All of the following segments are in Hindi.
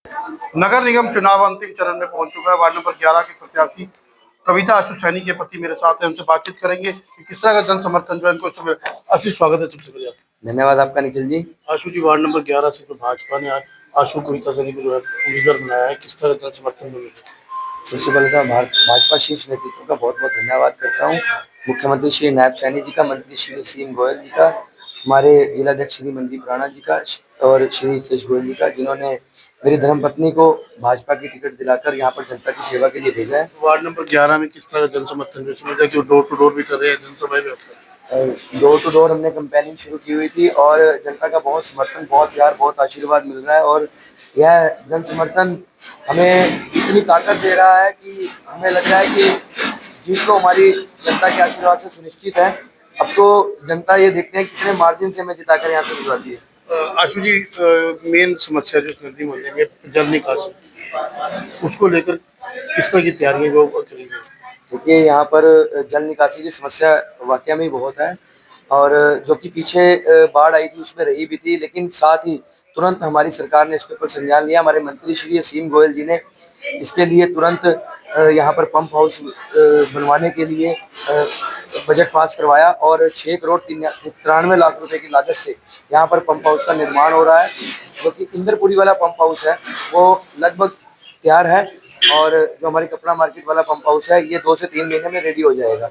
नगर निगम चुनाव अंतिम चरण में पहुंच चुका है। वार्ड नंबर 11 के प्रत्याशी कविता आशु सैनी के पति मेरे साथ हैं, उनसे बातचीत करेंगे कि किस तरह का जन समर्थन जो है इनको समय आशीष स्वागत है। सबसे बढ़िया धन्यवाद आपका निखिल जी। आशु जी, वार्ड नंबर 11 से जो भाजपा ने आज आशु कविता सैनी को जो है उम्मीदवार बनाया है, किस तरह का जन समर्थन मिलेगा? सबसे पहले तो भाजपा शीर्ष नेतृत्व का बहुत बहुत धन्यवाद करता हूँ। मुख्यमंत्री श्री नायब सैनी जी का, मंत्री श्री सीएम गोयल जी का, हमारे जिलाध्यक्ष श्री मनदीप राणा जी का और श्री हितेश गोयल जी का, जिन्होंने मेरी धर्मपत्नी को भाजपा की टिकट दिलाकर यहाँ पर जनता की सेवा के लिए भेजा है। वार्ड नंबर 11 में किस तरह का जन समर्थन जो समझा कि वो डोर टू डोर भी कर रहे हैं जनसभा में? डोर टू डोर हमने कैंपेनिंग शुरू की हुई थी और जनता का बहुत समर्थन, बहुत प्यार, बहुत आशीर्वाद मिल रहा है और यह जन समर्थन हमें इतनी ताकत दे रहा है कि हमें लग रहा है कि जीत तो हमारी जनता के आशीर्वाद से सुनिश्चित है। अब तो जनता ये देखते हैं कितने मार्जिन से हमें जिताकर यहाँ से भिजवाती है। आशु जी, मेन समस्या जो नदी मोहल्ले में जल निकासी, उसको लेकर किस तरह की तैयारियां वो करी गई? देखिए, यहाँ पर जल निकासी की समस्या वाकई में बहुत है और जो कि पीछे बाढ़ आई थी उसमें रही भी थी, लेकिन साथ ही तुरंत हमारी सरकार ने इसके ऊपर संज्ञान लिया। हमारे मंत्री श्री सीएम गोयल जी ने इसके लिए तुरंत यहाँ पर पंप हाउस बनवाने के लिए बजट पास करवाया और 6 करोड़ 93 लाख रुपए की लागत से यहाँ पर पंप हाउस का निर्माण हो रहा है। जो कि इंद्रपुरी वाला पंप हाउस है वो लगभग तैयार है और जो हमारी कपड़ा मार्केट वाला पंप हाउस है ये 2 से 3 महीने में रेडी हो जाएगा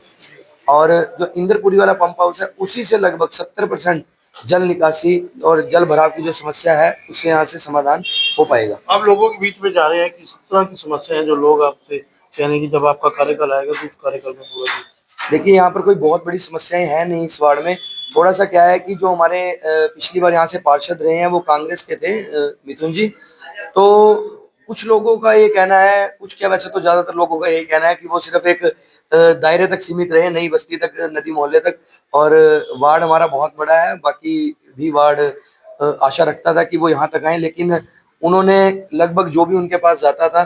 और जो इंद्रपुरी वाला पंप हाउस है उसी से लगभग 70% जल निकासी और जल भराव की जो समस्या है उससे यहाँ से समाधान हो पाएगा। आप लोगों के बीच में जा रहे हैं, किस तरह की समस्या है जो लोग आपसे कहने की जब आपका कार्यकाल आएगा तो उस कार्यकाल में पूरा? देखिए, यहाँ पर कोई बहुत बड़ी समस्याएं हैं नहीं इस वार्ड में। थोड़ा सा क्या है कि जो हमारे पिछली बार यहाँ से पार्षद रहे हैं वो कांग्रेस के थे, मिथुन जी। तो कुछ लोगों का ये कहना है, कुछ क्या वैसे तो ज्यादातर लोगों का यही कहना है कि वो सिर्फ एक दायरे तक सीमित रहे, नई बस्ती तक, नदी मोहल्ले तक। और वार्ड हमारा बहुत बड़ा है, बाकी भी वार्ड आशा रखता था कि वो यहाँ तक आए, लेकिन उन्होंने लगभग जो भी उनके पास जाता था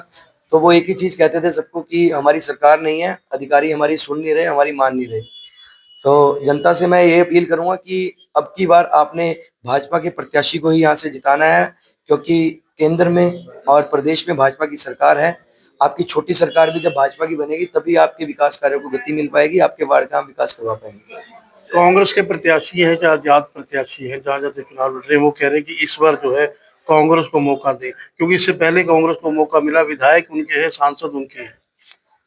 तो वो एक ही चीज कहते थे सबको कि हमारी सरकार नहीं है, अधिकारी हमारी सुन नहीं रहे, हमारी मान नहीं रहे। तो जनता से मैं ये अपील करूंगा कि अब की बार आपने भाजपा के प्रत्याशी को ही यहाँ से जिताना है, क्योंकि केंद्र में और प्रदेश में भाजपा की सरकार है। आपकी छोटी सरकार भी जब भाजपा की बनेगी तभी आपके विकास कार्यों को गति मिल पाएगी, आपके वार्ड का हम विकास करवा पाएंगे। कांग्रेस के प्रत्याशी हैं, जहाँ जात प्रत्याशी हैं, जहाँ जहाँ चुनाव लड़ रहे हैं, वो कह रहे हैं कि इस बार जो है कांग्रेस को मौका दे, क्योंकि इससे पहले कांग्रेस को मौका मिला, विधायक उनके हैं, सांसद उनके हैं।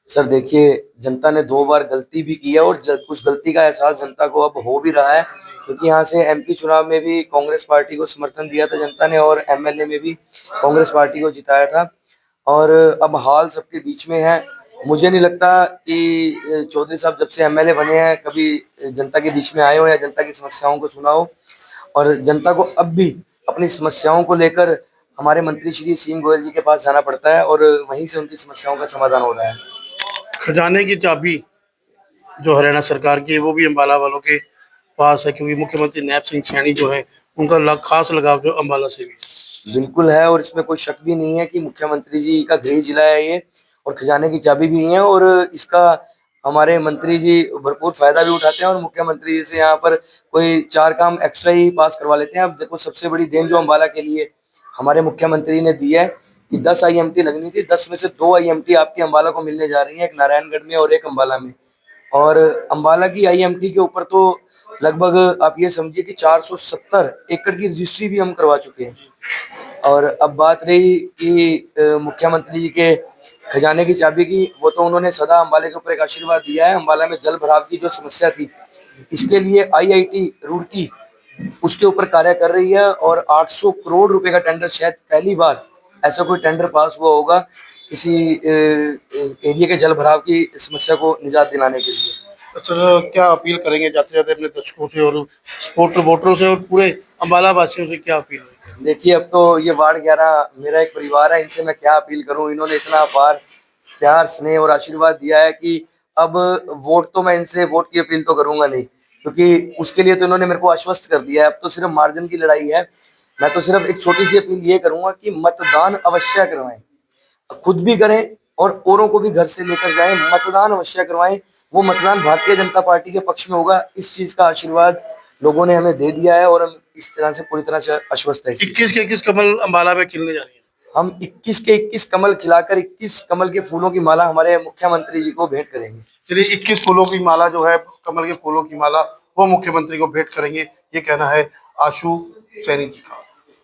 सर देखिए, जनता ने 2 बार गलती भी की है और उस गलती का एहसास जनता को अब हो भी रहा है, क्योंकि यहाँ से एमपी चुनाव में भी कांग्रेस पार्टी को समर्थन दिया था जनता ने और एमएलए में भी कांग्रेस पार्टी को जिताया था और अब हाल सबके बीच में है। मुझे नहीं लगता कि चौधरी साहब जब से एमएलए बने हैं कभी जनता के बीच में आए हो या जनता की समस्याओं को सुना हो, और जनता को अब भी अपनी समस्याओं को लेकर हमारे मंत्री श्री सीएम गोयल जी के पास जाना पड़ता है और वहीं से उनकी समस्याओं का समाधान हो रहा है। खजाने की चाबी जो हरियाणा सरकार की है वो भी अम्बाला वालों के पास है, क्योंकि मुख्यमंत्री नायब सिंह सैनी जो है उनका खास लगाव जो अम्बाला से भी है। बिल्कुल है और इसमें कोई शक भी नहीं है कि मुख्यमंत्री जी का गृह जिला है ये और खजाने की चाबी भी है और इसका हमारे मंत्री जी भरपूर फायदा भी उठाते हैं और मुख्यमंत्री जी से यहाँ पर कोई 4 काम एक्स्ट्रा ही पास करवा लेते हैं। अब देखो, सबसे बड़ी देन जो अम्बाला के लिए हमारे मुख्यमंत्री ने दी है कि 10 आईएमटी लगनी थी, 10 में से 2 आईएमटी आपकी अम्बाला को मिलने जा रही है, एक नारायणगढ़ में और एक अम्बाला में। और अम्बाला की आईएमटी के ऊपर तो लगभग आप ये समझिए कि 470 एकड़ की रजिस्ट्री भी हम करवा चुके हैं। और अब बात रही कि मुख्यमंत्री जी के खजाने की चाबी की, वो तो उन्होंने सदा अम्बाला के ऊपर एक आशीर्वाद दिया है। अम्बाला में जल भराव की जो समस्या थी इसके लिए आईआईटी रुड़की उसके ऊपर कार्य कर रही है और 800 करोड़ रुपए का टेंडर, शायद पहली बार ऐसा कोई टेंडर पास हुआ होगा किसी एरिया के जल भराव की समस्या को निजात दिलाने के लिए। सर, क्या अपील करेंगे जाते जाते अपने दर्शकों से और सपोर्टर वोटरों से और पूरे अम्बाला वासियों से, क्या अपील है? देखिए, अब तो ये वार्ड 11 मेरा एक परिवार है, इनसे मैं क्या अपील करूं। इन्होंने इतना अपार प्यार, स्नेह और आशीर्वाद दिया है कि अब वोट तो मैं इनसे वोट की अपील तो करूंगा नहीं, क्योंकि उसके लिए तो इन्होंने मेरे को आश्वस्त कर दिया है। अब तो सिर्फ मार्जिन की लड़ाई है। मैं तो सिर्फ एक छोटी सी अपील ये करूंगा कि मतदान अवश्य करवाएं, खुद भी करें और औरों को भी घर से लेकर जाएं, मतदान अवश्य करवाएं। वो मतदान भारतीय जनता पार्टी के पक्ष में होगा, इस चीज का आशीर्वाद लोगों ने हमें दे दिया है और हम इस तरह से पूरी तरह से आश्वस्त है। 21 के 21 कमल अम्बाला में खिलने जा रही है। हम 21 के 21 कमल खिलाकर 21 कमल के फूलों की माला हमारे मुख्यमंत्री जी को भेंट करेंगे। चलिए 21 फूलों की माला जो है, कमल के फूलों की माला, वो मुख्यमंत्री को भेंट करेंगे, ये कहना है आशु सैनी जी का।